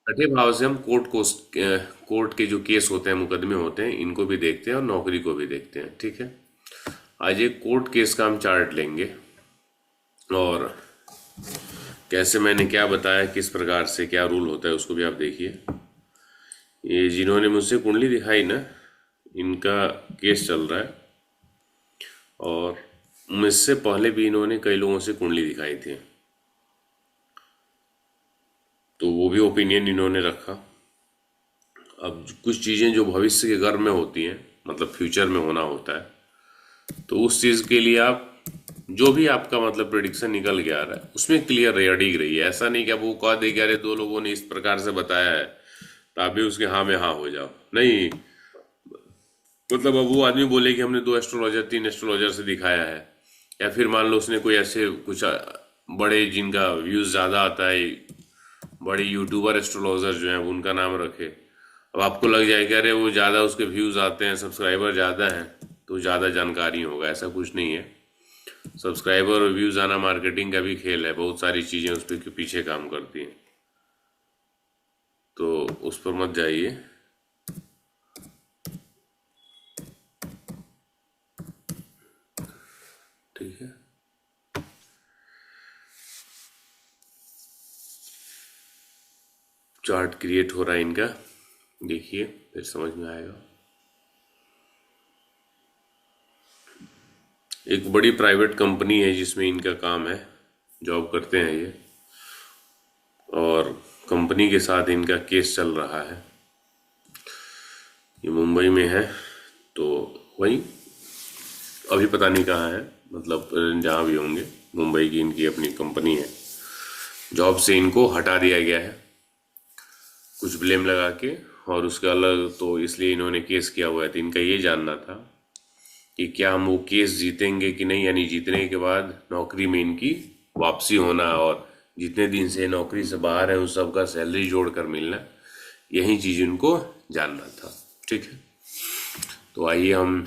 छठे भाव से हम कोर्ट के जो केस होते हैं, मुकदमे होते हैं, इनको भी देखते हैं और नौकरी को भी देखते हैं। ठीक है। आज एक कोर्ट केस का हम चार्ट लेंगे, और कैसे मैंने क्या बताया, किस प्रकार से क्या रूल होता है, उसको भी आप देखिए। ये जिन्होंने मुझसे कुंडली दिखाई ना, इनका केस चल रहा है, और मुझसे पहले भी इन्होंने कई लोगों से कुंडली दिखाई थी, तो वो भी ओपिनियन इन्होंने रखा। अब कुछ चीज़ें जो भविष्य के गर्भ में होती हैं, मतलब फ्यूचर में होना होता है, तो उस चीज़ के लिए आप जो भी आपका मतलब प्रिडिक्शन निकल के आ रहा है, उसमें क्लियर अडिग रहिए। ऐसा नहीं कि अब वो कह दे कि अरे दो लोगों ने इस प्रकार से बताया है, तो आप भी उसके हाँ में हाँ हो जाओ, नहीं। मतलब अब वो आदमी बोले कि हमने दो एस्ट्रोलॉजर तीन एस्ट्रोलॉजर से दिखाया है, या फिर मान लो उसने कोई ऐसे कुछ बड़े जिनका व्यूज ज़्यादा आता है, बड़े यूट्यूबर एस्ट्रोलॉजर जो हैं, उनका नाम रखे। अब आपको लग जाएगा अरे वो ज़्यादा उसके व्यूज आते हैं, सब्सक्राइबर ज़्यादा हैं, तो ज़्यादा जानकारी होगा। ऐसा कुछ नहीं है। सब्सक्राइबर और व्यूज आना मार्केटिंग का भी खेल है, बहुत सारी चीज़ें उस पर पीछे काम करती हैं, तो उस पर मत जाइए। ठीक है। चार्ट क्रिएट हो रहा है इनका, देखिए फिर समझ में आएगा। एक बड़ी प्राइवेट कंपनी है जिसमें इनका काम है, जॉब करते हैं ये, और कंपनी के साथ इनका केस चल रहा है। ये मुंबई में है, तो वही अभी पता नहीं कहाँ है, मतलब जहाँ भी होंगे, मुंबई की इनकी अपनी कंपनी है। जॉब से इनको हटा दिया गया है कुछ ब्लेम लगा के, और उसके अलग तो इसलिए इन्होंने केस किया हुआ है। तो इनका ये जानना था कि क्या हम वो केस जीतेंगे कि नहीं, यानी जीतने के बाद नौकरी में इनकी वापसी होना, और जितने दिन से नौकरी से बाहर है उन सबका सैलरी जोड़ कर मिलना, यही चीज़ इनको जानना था। ठीक है। तो आइए हम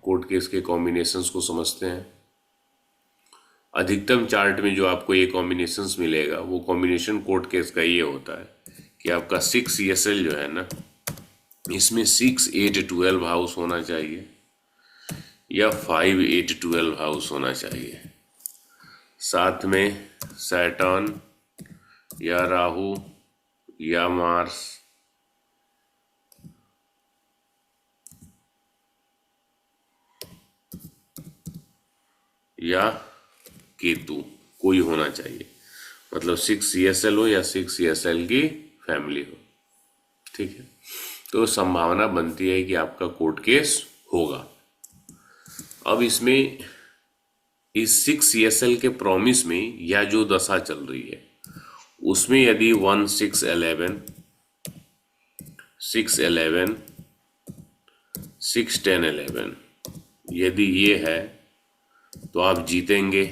कोर्ट केस के कॉम्बिनेशंस को समझते हैं। अधिकतम चार्ट में जो आपको ये कॉम्बिनेशंस मिलेगा, वो कॉम्बिनेशन कोर्ट केस का ये होता है कि आपका 6 ESL जो है ना, इसमें 6 8 12 हाउस होना चाहिए, या 5 8 12 हाउस होना चाहिए। साथ में सैटर्न या राहु या मार्स या केतु कोई होना चाहिए। मतलब 6 ESL हो या 6 ESL की फैमिली हो। ठीक है। तो संभावना बनती है कि आपका कोर्ट केस होगा। अब इसमें इस 6 ESL के प्रॉमिस में या जो दशा चल रही है, उसमें यदि 1 6 11 6 10 11 यदि ये है, तो आप जीतेंगे।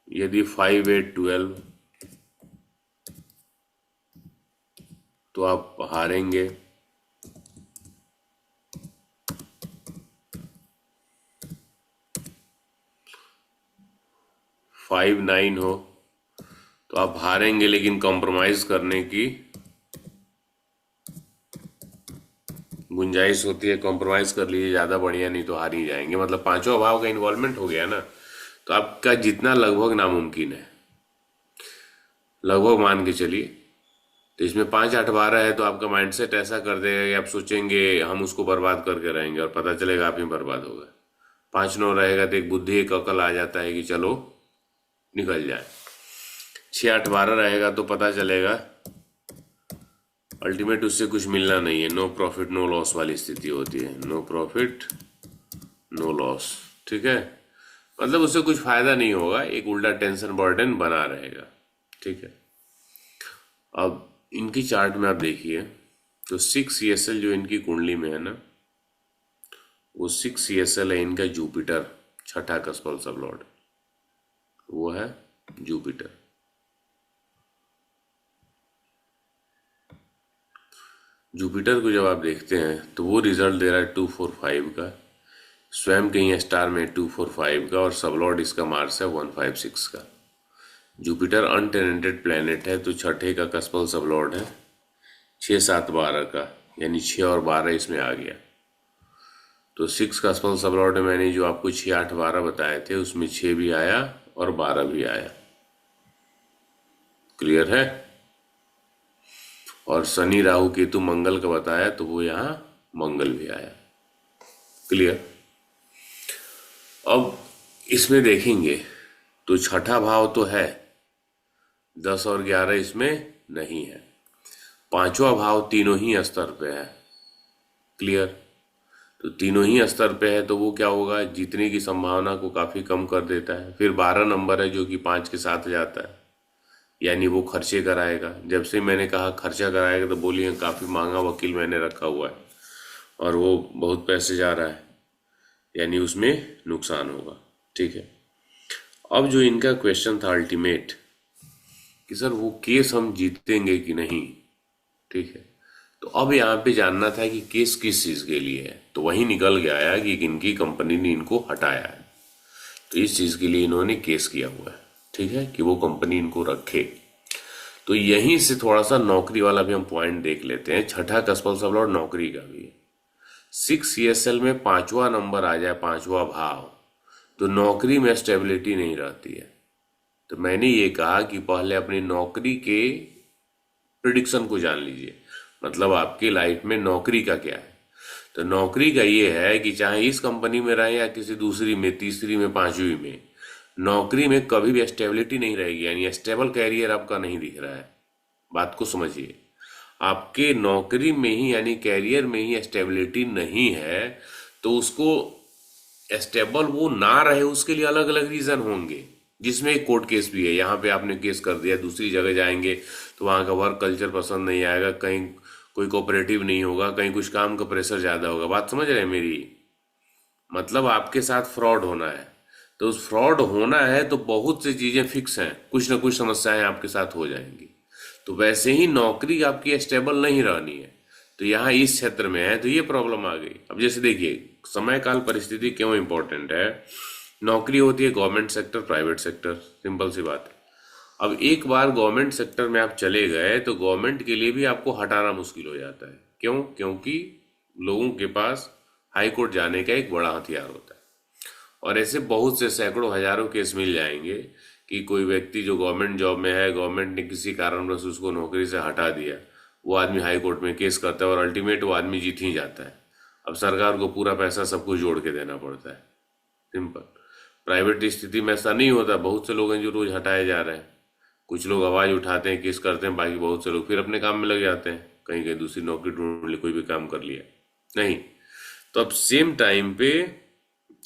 यदि 5 8 12, तो आप हारेंगे। 5 9 हो तो आप हारेंगे, लेकिन कॉम्प्रोमाइज करने की गुंजाइश होती है। कॉम्प्रोमाइज कर लीजिए, ज़्यादा बढ़िया, नहीं तो हार ही जाएंगे। मतलब पांचों भाव का इन्वॉल्वमेंट हो गया ना, तो आपका जितना लगभग नामुमकिन है, लगभग मान के चलिए। तो इसमें 5 8 12 है, तो आपका माइंडसेट ऐसा कर देगा कि आप सोचेंगे हम उसको बर्बाद करके रहेंगे, और पता चलेगा आप ही बर्बाद हो गए। 5 9 रहेगा तो एक बुद्धि एक अकल आ जाता है कि चलो निकल जाए। 6 8 12 रहेगा तो पता चलेगा अल्टीमेट उससे कुछ मिलना नहीं है, नो प्रॉफिट नो लॉस वाली स्थिति होती है, नो प्रॉफिट नो लॉस। ठीक है। मतलब उससे कुछ फायदा नहीं होगा, एक उल्टा टेंशन बर्डन बना रहेगा। ठीक है। अब इनकी चार्ट में आप देखिए, तो 6 ESL जो इनकी कुंडली में है ना, वो 6 ESL है इनका जुपिटर, छठा कस्पल सब लॉर्ड, वो है जुपिटर। जुपिटर को जब आप देखते हैं तो वो रिजल्ट दे रहा है 2 4 5 का, स्वयं कहीं स्टार में 245 का और सबलॉर्ड इसका मार्स है 156 का। जुपिटर अनटेनेंटेड प्लेनेट है तो छठे का कस्पल सबलॉर्ड है 6 7 12 का, यानी 6 और 12 इसमें आ गया। तो 6 कस्पल सबलॉर्ड में मैंने जो आपको 6 8 12 बताए थे उसमें 6 भी आया और 12 भी आया। क्लियर है? और शनि राहु केतु मंगल का बताया तो वो यहाँ मंगल भी आया। क्लियर? अब इसमें देखेंगे तो छठा भाव तो है, 10 और 11 इसमें नहीं है। पांचवा भाव तीनों ही स्तर पे है। क्लियर? तो तीनों ही स्तर पे है तो वो क्या होगा, जीतने की संभावना को काफी कम कर देता है। फिर 12 नंबर है जो कि 5 के साथ जाता है, यानी वो खर्चे कराएगा। जब से मैंने कहा खर्चा कराएगा तो बोलिए काफी महंगा वकील मैंने रखा हुआ है और वो बहुत पैसे जा रहा है, यानी उसमें नुकसान होगा। ठीक है। अब जो इनका क्वेश्चन था अल्टीमेट कि सर वो केस हम जीतेंगे कि नहीं, ठीक है, तो अब यहाँ पे जानना था कि केस किस चीज के लिए है। तो वही निकल गया है कि इनकी कंपनी ने इनको हटाया है, तो इस चीज के लिए इन्होंने केस किया हुआ है। ठीक है, कि वो कंपनी इनको रखे। तो यहीं से थोड़ा सा नौकरी वाला भी हम पॉइंट देख लेते हैं। छठा कस्पल सबलॉर्ड नौकरी का भी है। 6 CSL में 5वां नंबर आ जाए, 5वां भाव, तो नौकरी में स्टेबिलिटी नहीं रहती है। तो मैंने ये कहा कि पहले अपनी नौकरी के प्रिडिक्शन को जान लीजिए, मतलब आपकी लाइफ में नौकरी का क्या है। तो नौकरी का ये है कि चाहे इस कंपनी में रहे या किसी दूसरी में, तीसरी में, पांचवी में, नौकरी में कभी भी स्टेबिलिटी नहीं रहेगी, यानी स्टेबल कैरियर आपका नहीं दिख रहा है। बात को समझिए, आपके नौकरी में ही यानी कैरियर में ही स्टेबिलिटी नहीं है, तो उसको स्टेबल वो ना रहे उसके लिए अलग अलग रीजन होंगे, जिसमें एक कोर्ट केस भी है। यहाँ पे आपने केस कर दिया, दूसरी जगह जाएंगे तो वहाँ का वर्क कल्चर पसंद नहीं आएगा, कहीं कोई कोऑपरेटिव नहीं होगा, कहीं कुछ काम का प्रेशर ज्यादा होगा। बात समझ रहे हैं मेरी? मतलब आपके साथ फ्रॉड होना है, तो उस फ्रॉड होना है तो बहुत सी चीजें फिक्स हैं, कुछ ना कुछ समस्याएं आपके साथ हो जाएंगी। तो वैसे ही नौकरी आपकी स्टेबल नहीं रहनी है, तो यहाँ इस क्षेत्र में है तो ये प्रॉब्लम आ गई। अब जैसे देखिए समय काल परिस्थिति क्यों इंपॉर्टेंट है। नौकरी होती है government sector, private sector, simple सी बात है। अब एक बार गवर्नमेंट सेक्टर में आप चले गए तो गवर्नमेंट के लिए भी आपको हटाना मुश्किल हो जाता है। क्यों? क्योंकि लोगों के पास हाई कोर्ट जाने का एक बड़ा हथियार होता है, और ऐसे बहुत से सैकड़ों हजारों केस मिल जाएंगे कि कोई व्यक्ति जो गवर्नमेंट जॉब में है, गवर्नमेंट ने किसी कारणवश उसको नौकरी से हटा दिया, वो आदमी हाई कोर्ट में केस करता है और अल्टीमेट वो आदमी जीत ही जाता है। अब सरकार को पूरा पैसा सब कुछ जोड़ के देना पड़ता है। सिंपल। प्राइवेट स्थिति में ऐसा नहीं होता। बहुत से लोग हैं जो रोज हटाए जा रहे हैं, कुछ लोग आवाज उठाते हैं, केस करते हैं, बाकी बहुत से लोग फिर अपने काम में लग जाते हैं, कहीं कहीं दूसरी नौकरी ढूंढ ली, कोई भी काम कर लिया। नहीं, तो अब सेम टाइम पे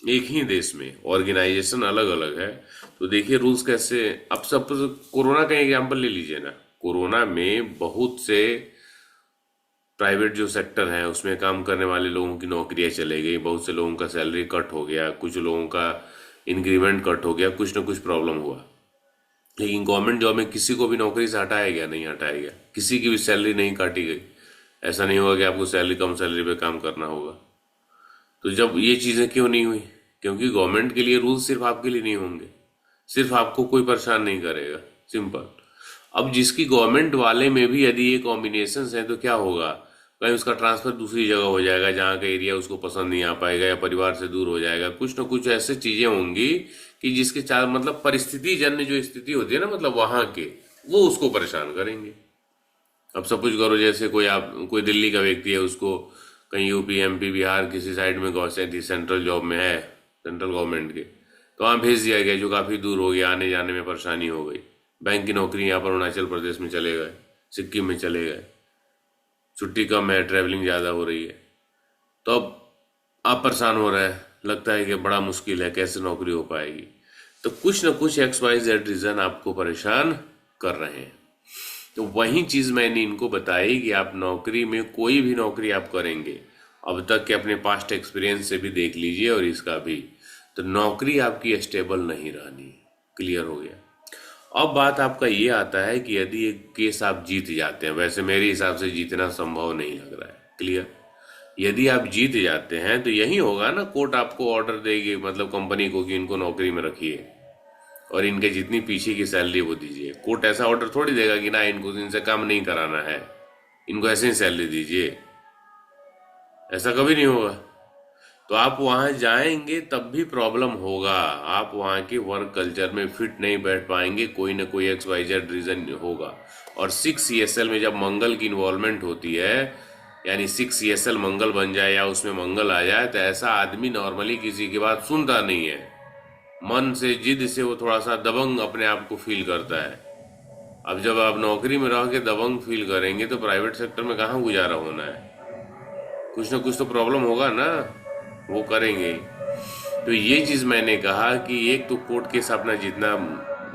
एक ही देश में ऑर्गेनाइजेशन अलग अलग है, तो देखिए रूल्स कैसे। अब सब कोरोना का एग्जाम्पल ले लीजिए ना। कोरोना में बहुत से प्राइवेट जो सेक्टर है उसमें काम करने वाले लोगों की नौकरियां चले गई, बहुत से लोगों का सैलरी कट हो गया, कुछ लोगों का इंक्रीमेंट कट हो गया, कुछ ना कुछ प्रॉब्लम हुआ। लेकिन गवर्नमेंट जॉब में किसी को भी नौकरी से हटाया गया? नहीं हटाया गया। किसी की भी सैलरी नहीं काटी गई। ऐसा नहीं होगा कि आपको सैलरी कम सैलरी पे काम करना होगा। तो जब ये चीजें क्यों नहीं हुई? क्योंकि गवर्नमेंट के लिए रूल्स सिर्फ आपके लिए नहीं होंगे, सिर्फ आपको कोई परेशान नहीं करेगा। सिंपल। अब जिसकी गवर्नमेंट वाले में भी यदि ये कॉम्बिनेशन है तो क्या होगा, कहीं उसका ट्रांसफर दूसरी जगह हो जाएगा जहाँ का एरिया उसको पसंद नहीं आ पाएगा, या परिवार से दूर हो जाएगा, कुछ ना कुछ ऐसे चीजें होंगी कि जिसके चार मतलब परिस्थिति जन्य जो स्थिति होती है ना, मतलब वहां के, वो उसको परेशान करेंगे। अब सब कुछ करो, जैसे कोई दिल्ली का व्यक्ति है, उसको कहीं यूपी MP बिहार किसी साइड में सेंट्रल जॉब में है, सेंट्रल गवर्नमेंट के, तो वहाँ भेज दिया गया जो काफी दूर हो गया, आने जाने में परेशानी हो गई। बैंक की नौकरी यहाँ पर अरुणाचल प्रदेश में चले गए, सिक्किम में चले गए, छुट्टी कम है, ट्रैवलिंग ज्यादा हो रही है, तो अब आप परेशान हो रहे हैं, लगता है कि बड़ा मुश्किल है, कैसे नौकरी हो पाएगी। तो कुछ ना कुछ XYZ रीजन आपको परेशान कर रहे हैं। तो वही चीज मैंने इनको बताई कि आप नौकरी में कोई भी नौकरी आप करेंगे, अब तक के अपने पास्ट एक्सपीरियंस से भी देख लीजिए और इसका भी, तो नौकरी आपकी स्टेबल नहीं रहनी। क्लियर हो गया? अब बात आपका ये आता है कि यदि एक केस आप जीत जाते हैं, वैसे मेरे हिसाब से जीतना संभव नहीं लग रहा है। क्लियर? यदि आप जीत जाते हैं तो यही होगा ना, कोर्ट आपको ऑर्डर देगी, मतलब कंपनी को, कि इनको नौकरी में रखिए और इनके जितनी पीछे की सैलरी वो दीजिए। कोर्ट ऐसा ऑर्डर थोड़ी देगा कि ना इनको इनसे काम नहीं कराना है, इनको ऐसे ही सैलरी दीजिए। ऐसा कभी नहीं होगा। तो आप वहां जाएंगे तब भी प्रॉब्लम होगा, आप वहां के वर्क कल्चर में फिट नहीं बैठ पाएंगे, कोई ना कोई XYZ रीजन होगा। और 6 ESL में जब मंगल की इन्वॉल्वमेंट होती है, यानी 6 ESL मंगल बन जाए या उसमें मंगल आ जाए, तो ऐसा आदमी नॉर्मली किसी की बात सुनता नहीं है। मन से, जिद से वो थोड़ा सा दबंग अपने आप को फील करता है। अब जब आप नौकरी में रह के दबंग फील करेंगे तो प्राइवेट सेक्टर में कहाँ गुजारा होना है? कुछ ना कुछ तो प्रॉब्लम होगा ना, वो करेंगे। तो ये चीज मैंने कहा कि एक तो कोर्ट केस अपना जीतना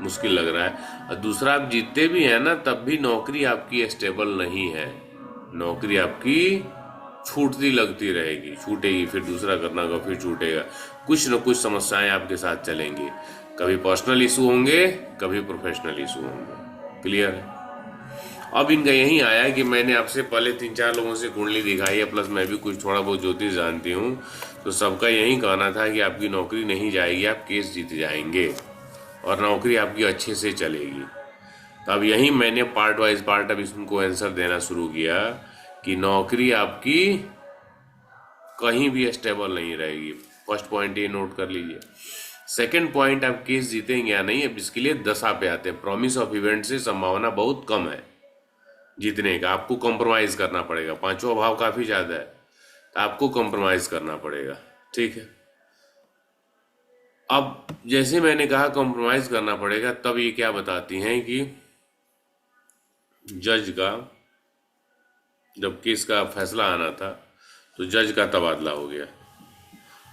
मुश्किल लग रहा है, और दूसरा आप जीतते भी हैं ना तब भी नौकरी आपकी स्टेबल नहीं है। नौकरी आपकी छूटती लगती रहेगी, छूटेगी, फिर दूसरा करना होगा, फिर छूटेगा। कुछ न कुछ समस्याएं आपके साथ चलेंगी, कभी पर्सनल इशू होंगे, कभी प्रोफेशनल इशू होंगे। क्लियर है? अब इनका यही आया कि मैंने आपसे पहले 3-4 लोगों से कुंडली दिखाई है, प्लस मैं भी कुछ थोड़ा बहुत ज्योतिष जानती हूँ, तो सबका यही कहना था कि आपकी नौकरी नहीं जाएगी, आप केस जीत जाएंगे और नौकरी आपकी अच्छे से चलेगी। तो अब यही मैंने पार्ट वाइज पार्ट अब इसको आंसर देना शुरू किया कि नौकरी आपकी कहीं भी स्टेबल नहीं रहेगी। फर्स्ट पॉइंट ये नोट कर लीजिए। सेकंड पॉइंट, आप केस जीतेंगे या नहीं, अब इसके लिए दशा पे आते हैं। प्रॉमिस ऑफ इवेंट से संभावना बहुत कम है जीतने का, आपको कॉम्प्रोमाइज करना पड़ेगा। पांचवा भाव काफी ज्यादा है, तो आपको कॉम्प्रोमाइज करना पड़ेगा। ठीक है। अब जैसे मैंने कहा कॉम्प्रोमाइज करना पड़ेगा, तब ये क्या बताती हैं कि जज का जब केस का फैसला आना था तो जज का तबादला हो गया,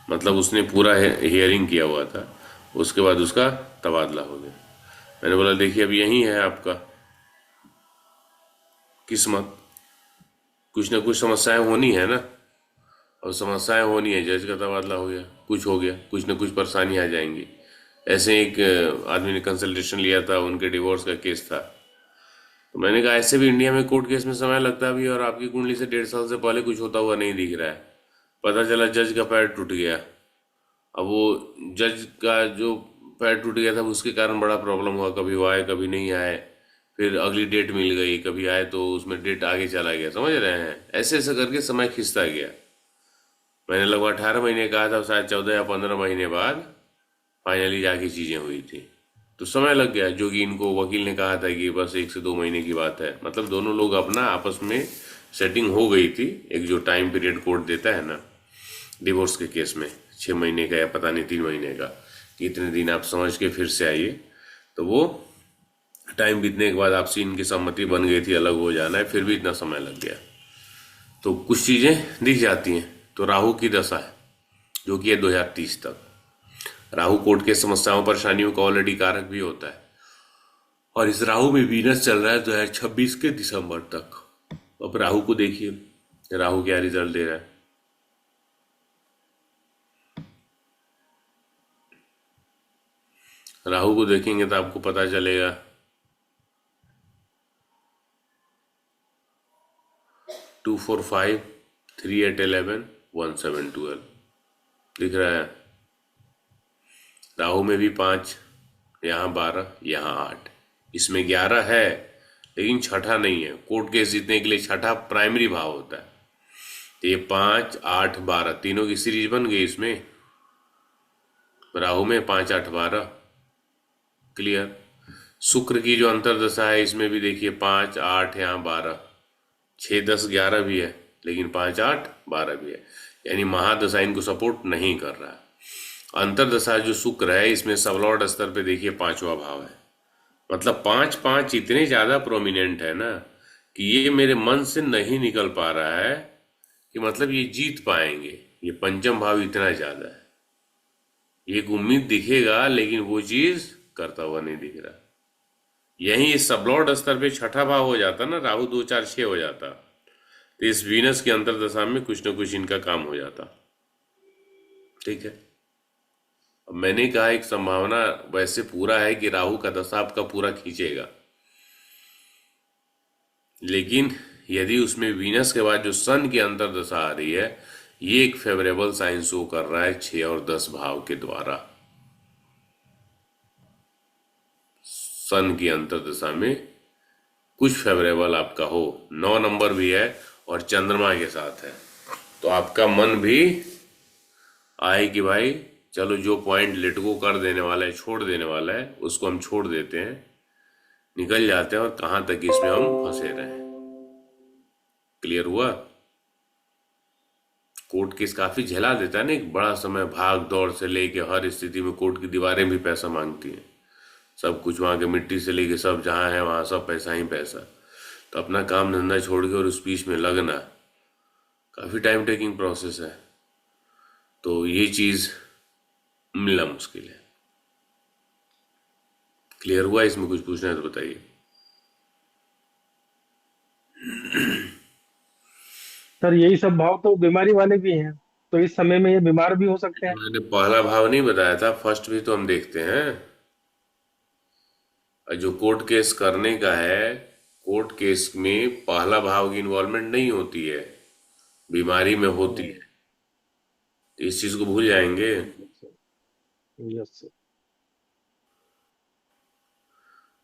मतलब उसने पूरा हियरिंग किया हुआ था, उसके बाद उसका तबादला हो गया। मैंने बोला देखिए अब यही है आपका किस्मत, कुछ ना कुछ समस्याएं होनी है ना, और समस्याएं होनी है। जज का तबादला हो गया, कुछ हो गया, कुछ ना कुछ परेशानी आ जाएंगी। ऐसे एक आदमी ने कंसल्टेशन लिया था, उनके डिवोर्स का केस था, तो मैंने कहा ऐसे भी इंडिया में कोर्ट केस में समय लगता भी है, और आपकी कुंडली से 1.5 साल से पहले कुछ होता हुआ नहीं दिख रहा है। पता चला जज का पैर टूट गया। अब वो जज का जो पैर टूट गया था उसके कारण बड़ा प्रॉब्लम हुआ, कभी वो आए कभी नहीं आए, फिर अगली डेट मिल गई, कभी आए तो उसमें डेट आगे चला गया। समझ रहे हैं? ऐसे ऐसे करके समय खिंचता गया। मैंने लगभग 18 महीने कहा था, शायद 14 या 15 महीने बाद फाइनली जाके चीजें हुई थी, तो समय लग गया। जो कि इनको वकील ने कहा था कि बस 1 से 2 महीने की बात है, मतलब दोनों लोग अपना आपस में सेटिंग हो गई थी। एक जो टाइम पीरियड कोर्ट देता है ना डिवोर्स के केस में, 6 महीने का या पता नहीं 3 महीने का, कि इतने दिन आप समझ के फिर से आइए, तो वो टाइम बीतने के बाद आपसी इनकी सहमति बन गई थी अलग हो जाना है, फिर भी इतना समय लग गया। तो कुछ चीजें दिख जाती हैं। तो राहु की दशा है जो कि है 2030 तक। राहु कोर्ट के समस्याओं परेशानियों का ऑलरेडी कारक भी होता है, और इस राहु में वीनस चल रहा है 2026 के दिसंबर तक। अब राहु को देखिए, राहु क्या रिजल्ट दे रहा है। राहु को देखेंगे तो आपको पता चलेगा 2, 4, 5, 3, 8, 11, 1, 7, 12 दिख रहा है। राहु में भी 5, यहाँ 12, यहाँ 8, इसमें 11 है, लेकिन छठा नहीं है। कोर्ट केस जीतने के लिए छठा प्राइमरी भाव होता है। तो ये 5, 8, 12 तीनों की सीरीज बन गई इसमें, राहु में 5, 8, 12। क्लियर? शुक्र की जो अंतरदशा है इसमें भी देखिए 5, 8, यहाँ 12, 6, 10, 11 भी है, लेकिन 5, 8, 12 भी है, यानी महादशा इनको सपोर्ट नहीं कर रहा। अंतरदशा जो शुक्र है इसमें सबलॉर्ड स्तर पे देखिए 5वां भाव है, मतलब 5, 5 इतने ज्यादा प्रोमिनेंट है ना कि ये मेरे मन से नहीं निकल पा रहा है कि मतलब ये जीत पाएंगे। ये पंचम भाव इतना ज्यादा है, एक उम्मीद दिखेगा लेकिन वो चीज करता हुआ नहीं दिख रहा। यही इस सबलॉर्ड स्तर पे छठा भाव हो जाता ना, राहु 2, 4, 6 हो जाता, तो इस वीनस की अंतरदशा में कुछ ना कुछ इनका काम हो जाता। ठीक है। अब मैंने कहा एक संभावना वैसे पूरा है कि राहु का दशा आपका पूरा खींचेगा, लेकिन यदि उसमें वीनस के बाद जो सन की अंतर्दशा आ रही है, ये एक फेवरेबल साइन शो कर रहा है 6 और 10 भाव के द्वारा। सन की अंतर्दशा में कुछ फेवरेबल आपका हो, 9 नंबर भी है और चंद्रमा के साथ है, तो आपका मन भी आए कि भाई चलो जो पॉइंट लेट गो कर देने वाला है, छोड़ देने वाला है, उसको हम छोड़ देते हैं, निकल जाते हैं और कहां तक इसमें हम फंसे रहे। क्लियर हुआ? कोर्ट केस काफी झेला देता है ना, एक बड़ा समय भाग दौड़ से लेके हर स्थिति में कोर्ट की दीवारें भी पैसा मांगती हैं, सब कुछ वहां के मिट्टी से लेके सब जहां है वहां सब पैसा ही पैसा। तो अपना काम धंधा छोड़ के और उस बीच में लगना काफी टाइम टेकिंग प्रोसेस है, तो ये चीज मिलना मुश्किल है। क्लियर हुआ? इसमें कुछ पूछना है तो बताइए। सर यही सब भाव तो बीमारी वाले भी हैं, तो इस समय में ये बीमार भी हो सकते हैं। मैंने पहला भाव नहीं बताया था, फर्स्ट भी तो हम देखते हैं। और जो कोर्ट केस करने का है, कोर्ट केस में पहला भाव की इन्वॉल्वमेंट नहीं होती है, बीमारी में होती है, तो इस चीज को भूल जाएंगे। Yes sir.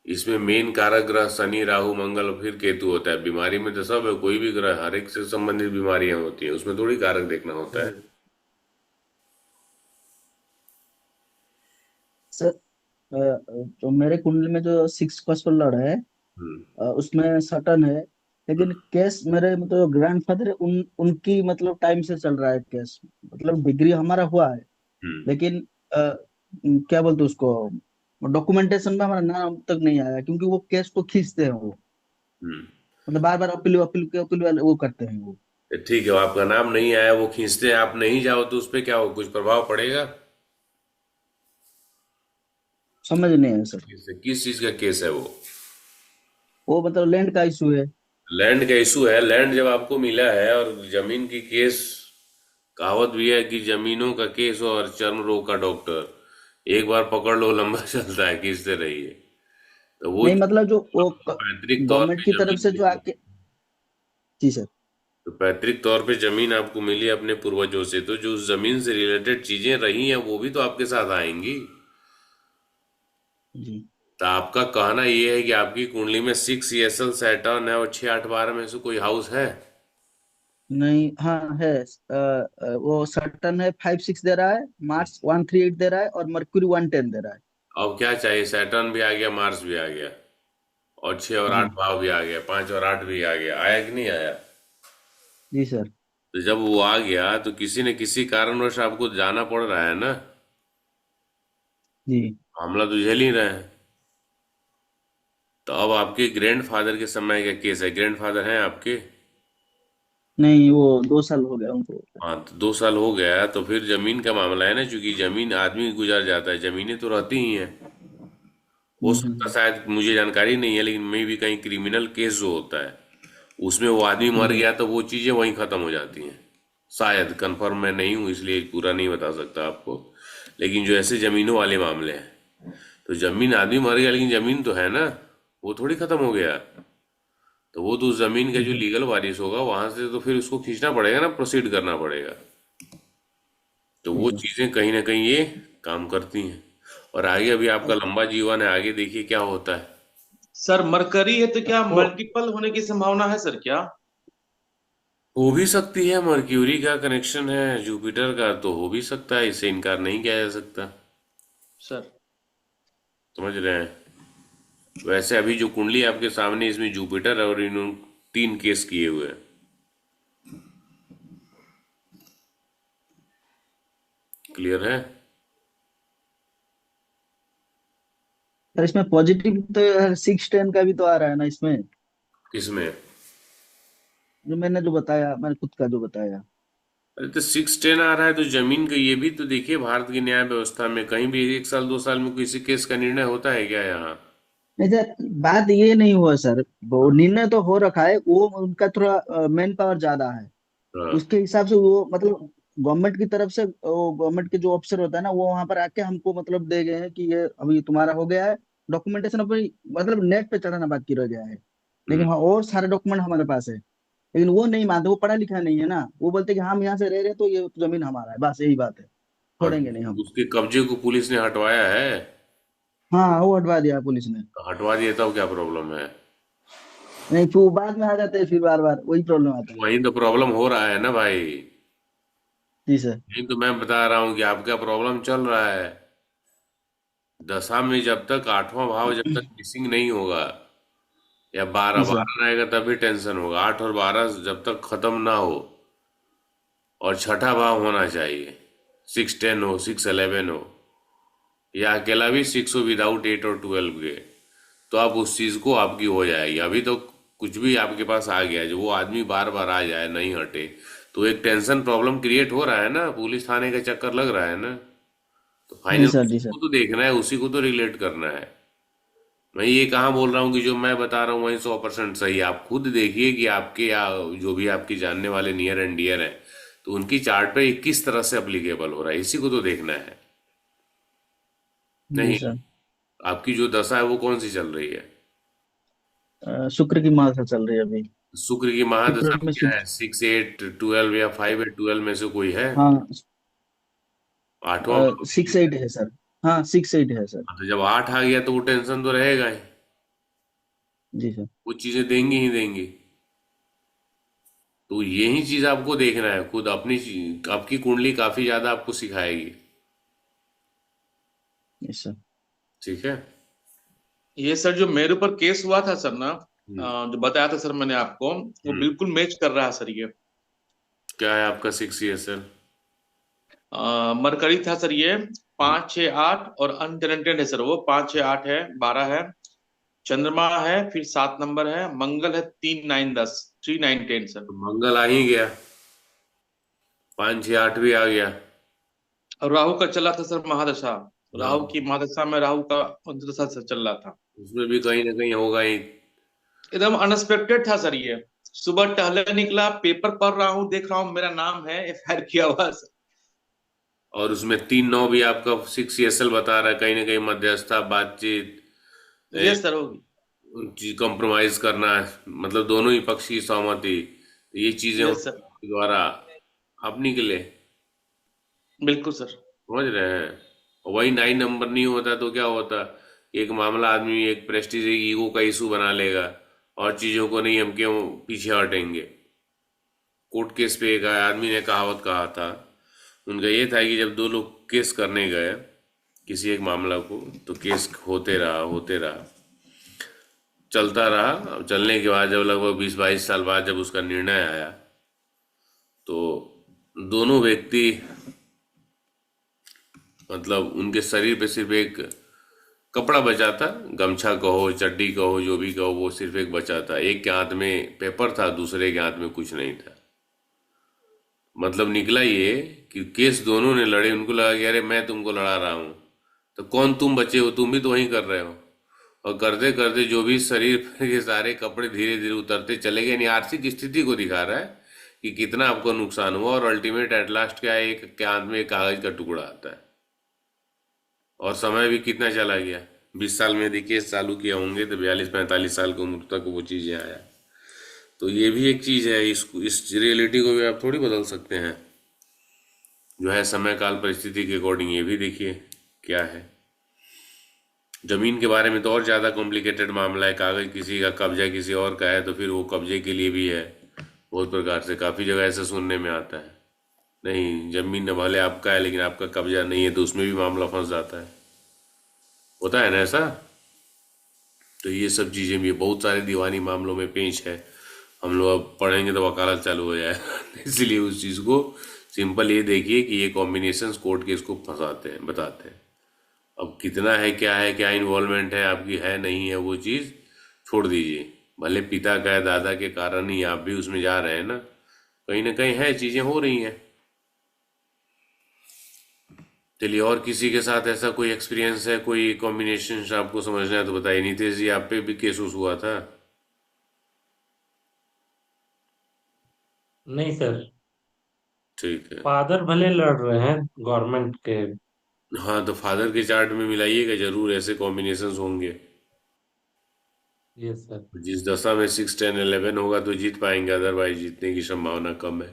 इसमें मेन कारक ग्रह शनि राहु मंगल और फिर केतु होता है। बीमारी में तो सब है, कोई भी ग्रह, हर एक से संबंधित बीमारियां होती हैं, उसमें थोड़ी कारक देखना होता है। सर जो मेरे कुंडली में जो सिक्स फर्स्ट लड़ है, हम्म। उसमें सटन है। लेकिन केस मेरे मतलब ग्रैंडफादर है, उनकी मतलब टाइम से चल रहा है केस। मतलब डिग्री हमारा हुआ है, हम्म। लेकिन क्या बोलते हैं उसको, डॉक्यूमेंटेशन में हमारा नाम अब तक नहीं आया, क्योंकि वो केस को खींचते हैं वो। हम्म। मतलब बार बार अपील अपील के अपील वाले वो करते हैं वो। तो ठीक है, आपका नाम नहीं आया, वो खींचते हैं, आप नहीं जाओ तो उस पर क्या हो, कुछ प्रभाव पड़ेगा? समझ नहीं है सर। किस चीज का केस है वो? वो मतलब लैंड का इशू है। लैंड का इशू है। लैंड जब आपको मिला है और जमीन की केस, कहावत भी है कि जमीनों का केस और चर्म रोग का डॉक्टर, एक बार पकड़ लो लंबा चलता है, खींचते रहिए। तो वो नहीं मतलब जो वो पैतृक तौर गवर्नमेंट पे की तरफ जमीन से जो मिली, आके। जी सर। तो पैतृक तौर पे जमीन आपको मिली अपने पूर्वजों से, तो जो उस जमीन से रिलेटेड चीजें रही हैं वो भी तो आपके साथ आएंगी। जी। तो आपका कहना ये है कि आपकी कुंडली में 6 ESL सैटर्न है और 6 8 12 में से कोई हाउस है? नहीं, हाँ है। वो सटर्न है 5 6 दे रहा है, मार्स 1 3 8 दे रहा है, और मरक्यूरी 1 10 दे रहा है। अब क्या चाहिए? सैटर्न भी आ गया, मार्स भी आ गया, और 6 और 8 जी। भाव भी आ गया, 5 और 8 भी आ गया, आया कि नहीं आया? जी सर। तो जब वो आ गया तो किसी न किसी कारणवश आपको जाना पड़ रहा है ना, जी। मामला तो झेल ही रहे हैं। तो अब आपके ग्रैंडफादर के समय का केस है, ग्रैंडफादर हैं आपके? नहीं, वो 2 साल हो गया उनको। हाँ, तो 2 साल हो गया, तो फिर जमीन का मामला है ना, क्योंकि जमीन आदमी गुजर जाता है, जमीनें तो रहती ही हैं। हो सकता, हम्म। शायद मुझे जानकारी नहीं है, लेकिन मे भी कहीं क्रिमिनल केस जो होता है उसमें वो आदमी मर जी। गया तो वो चीजें वहीं खत्म हो जाती हैं। शायद, कंफर्म मैं नहीं हूँ इसलिए पूरा नहीं बता सकता आपको, लेकिन जो ऐसे जमीनों वाले मामले हैं, तो जमीन, आदमी मर गया लेकिन जमीन तो है ना, वो थोड़ी खत्म हो गया। तो वो तो उस जमीन का जो जी। लीगल वारिस होगा वहां से तो फिर उसको खींचना पड़ेगा ना, प्रोसीड करना पड़ेगा। तो जी वो सर। चीजें कहीं ना कहीं ये काम करती हैं। और आगे अभी आपका लंबा जीवन है, आगे देखिए क्या होता है। सर मरकरी है तो क्या वो मल्टीपल होने की संभावना है सर क्या? हो भी सकती है, मर्क्यूरी का कनेक्शन है जुपिटर का, तो हो भी सकता है, इसे इनकार नहीं किया जा सकता। सर समझ रहे हैं? वैसे अभी जो कुंडली आपके सामने, इसमें जुपिटर है और इन्होंने 3 केस किए हुए हैं। क्लियर है? सर इसमें पॉजिटिव तो 6 10 का भी तो आ रहा है ना इसमें। किसमें? जो मैंने जो बताया, मैंने खुद का जो बताया। अरे तो 6 10 आ रहा है तो जमीन का ये भी तो देखिए, भारत की न्याय व्यवस्था में कहीं भी 1 साल 2 साल में किसी केस का निर्णय होता है क्या यहाँ? नहीं सर, बात ये नहीं हुआ सर। वो निर्णय तो हो रखा है, वो उनका थोड़ा मैन पावर ज्यादा है। हाँ। उसके हिसाब से वो मतलब गवर्नमेंट की तरफ से, वो गवर्नमेंट के जो ऑफिसर होता है ना, वो वहां पर आके हमको मतलब दे गए हैं कि ये अभी तुम्हारा हो गया है। डॉक्यूमेंटेशन अपनी मतलब नेट पे चढ़ाना बाकी रह गया है। लेकिन हम्म। हाँ, और सारे डॉक्यूमेंट हमारे पास है। लेकिन वो नहीं मानते, वो पढ़ा लिखा नहीं है ना, वो बोलते कि हम यहाँ से रह रहे हैं तो ये जमीन हमारा है, बस यही बात है, और छोड़ेंगे नहीं हम। उसके कब्जे को पुलिस ने हटवाया है। हाँ, वो हटवा दिया पुलिस ने। तो हटवा दिया तो क्या प्रॉब्लम है? नहीं, फिर वो बाद में आ जाते हैं, फिर बार बार वही प्रॉब्लम आता है। वही तो प्रॉब्लम हो रहा है ना भाई। जी सर। यही तो मैं बता रहा हूँ कि आपका प्रॉब्लम चल रहा है। दशा में जब तक आठवां भाव जब तक मिसिंग नहीं होगा, या बारह जी सर। बारह रहेगा तभी टेंशन होगा। 8 और 12 जब तक खत्म ना हो, और छठा भाव होना चाहिए, 610 हो, 611 हो, या अकेला भी 6 हो विदाउट 8 और 12 के, तो आप उस चीज को आपकी हो जाएगी। अभी तो कुछ भी आपके पास आ गया, जो वो आदमी बार बार आ जाए नहीं हटे, तो एक टेंशन प्रॉब्लम क्रिएट हो रहा है ना, पुलिस थाने का चक्कर लग रहा है ना। तो जी फाइनल सर। जी उसी सर। को तो देखना है, उसी को तो रिलेट करना है। मैं ये कहाँ बोल रहा हूँ कि जो मैं बता रहा हूँ वही 100% सही है। आप खुद देखिए कि आपके या जो भी आपके जानने वाले नियर एंड डियर हैं, तो उनकी चार्ट पे ये किस तरह से अप्लीकेबल हो रहा है, इसी को तो देखना है। जी नहीं, सर। आपकी जो दशा है वो कौन सी चल रही है? शुक्र की महादशा चल रही है अभी। शुक्र की शुक्र महादशा में में क्या है? 6 8 12 या 5 8 12 में से कोई है? हाँ, आठवां भाव भी 6 8 है सर। हाँ, 6 8 है सर। तो जब 8 आ गया तो वो टेंशन तो रहेगा ही। जी सर। वो चीजें देंगी ही देंगी। तो यही चीज आपको देखना है खुद अपनी आपकी कुंडली काफी ज्यादा आपको सिखाएगी। Yes sir. ठीक है। ये सर जो मेरे ऊपर केस हुआ था सर ना, हम्म। जो बताया था सर मैंने आपको, वो हम्म। बिल्कुल मैच कर रहा है सर ये। क्या है आपका 6 ESL? मरकरी था सर ये, 5 6 8, और अनटेनेंटेड है सर वो, 5 6 8 है, 12 है। चंद्रमा है, फिर 7 नंबर है, मंगल है, 3 9 10, 3 9 10 सर। तो मंगल आ ही गया, 5 6 8 भी आ गया। और राहु का चला था सर महादशा। राहु हाँ, की महादशा में राहु का अंतर्दशा सर चल रहा था। उसमें भी कहीं ना कहीं होगा ही। एकदम अनएक्सपेक्टेड था सर ये। सुबह टहले निकला, पेपर पढ़ रहा हूँ, देख रहा हूँ मेरा नाम है एफआईआर किया हुआ है सर। और उसमें 3 9 भी आपका 6 ESL बता रहा है, कहीं ना कहीं मध्यस्थता बातचीत, ये सर होगी। कंप्रोमाइज करना है, मतलब दोनों ही पक्ष की सहमति, ये चीजें यस सर। उनके द्वारा आप निकले। बिल्कुल सर। समझ रहे हैं? और वही 9 नंबर नहीं होता तो क्या होता? एक मामला आदमी एक प्रेस्टीज ईगो का इशू बना लेगा, और चीजों को नहीं, हम क्यों पीछे हटेंगे। कोर्ट केस पे एक आदमी ने कहावत कहा था, उनका ये था कि जब दो लोग केस करने गए किसी एक मामला को, तो केस होते रहा होते रहा, चलता रहा। अब चलने के बाद जब लगभग 20 22 साल बाद जब उसका निर्णय आया, तो दोनों व्यक्ति, मतलब उनके शरीर पे सिर्फ एक कपड़ा बचा था, गमछा कहो चड्डी कहो जो भी कहो, वो सिर्फ एक बचा था। एक के हाथ में पेपर था, दूसरे के हाथ में कुछ नहीं था। मतलब निकला ये कि केस दोनों ने लड़े, उनको लगा कि अरे मैं तुमको लड़ा रहा हूँ, तो कौन तुम बचे हो, तुम भी तो वही कर रहे हो। और करते करते जो भी शरीर के सारे कपड़े धीरे धीरे उतरते चले गए। यानी आर्थिक स्थिति को दिखा रहा है कि कितना आपको नुकसान हुआ। और अल्टीमेट एट लास्ट क्या है, एक के हाथ में एक कागज का टुकड़ा आता है। और समय भी कितना चला गया, 20 साल में यदि केस चालू किया होंगे तो 42 45 साल की उम्र तक वो चीजें आया। तो ये भी एक चीज है, इस रियलिटी को भी आप थोड़ी बदल सकते हैं। जो है समय काल परिस्थिति के अकॉर्डिंग ये भी देखिए क्या है। जमीन के बारे में तो और ज्यादा कॉम्प्लिकेटेड मामला है। कागज किसी का, कब्जा किसी और का है, तो फिर वो कब्जे के लिए भी है। बहुत प्रकार से काफी जगह ऐसा सुनने में आता है, नहीं जमीन न भले आपका है लेकिन आपका कब्जा नहीं है, तो उसमें भी मामला फंस जाता है। होता है ना ऐसा? तो ये सब चीजें भी बहुत सारे दीवानी मामलों में पेश है। हम लोग अब पढ़ेंगे तो वकालत चालू हो जाए इसलिए उस चीज को सिंपल ये देखिए कि ये कॉम्बिनेशंस कोर्ट केस को फंसाते हैं, बताते हैं। अब कितना है, क्या इन्वॉल्वमेंट है आपकी, है नहीं है, वो चीज छोड़ दीजिए। भले पिता का है, दादा के कारण ही आप भी उसमें जा रहे हैं ना कहीं है, चीजें हो रही हैं। चलिए, और किसी के साथ ऐसा कोई एक्सपीरियंस है, कोई कॉम्बिनेशन आपको समझना है तो बताइए। नीतीश जी, आप पे भी केस उस हुआ था? नहीं सर, ठीक है। फादर भले लड़ रहे हैं गवर्नमेंट के। हाँ, तो फादर के चार्ट में मिलाइएगा जरूर, ऐसे कॉम्बिनेशंस होंगे। Yes sir. जिस दशा में 6, 10, 11 होगा तो जीत पाएंगे, अदरवाइज जीतने की संभावना कम है।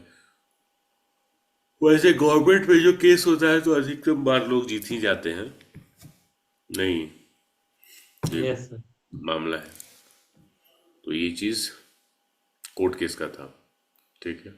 वैसे गवर्नमेंट में जो केस होता है तो अधिकतम बार लोग जीत ही जाते हैं, नहीं ये यस सर। मामला है। तो ये चीज कोर्ट केस का था, ठीक है।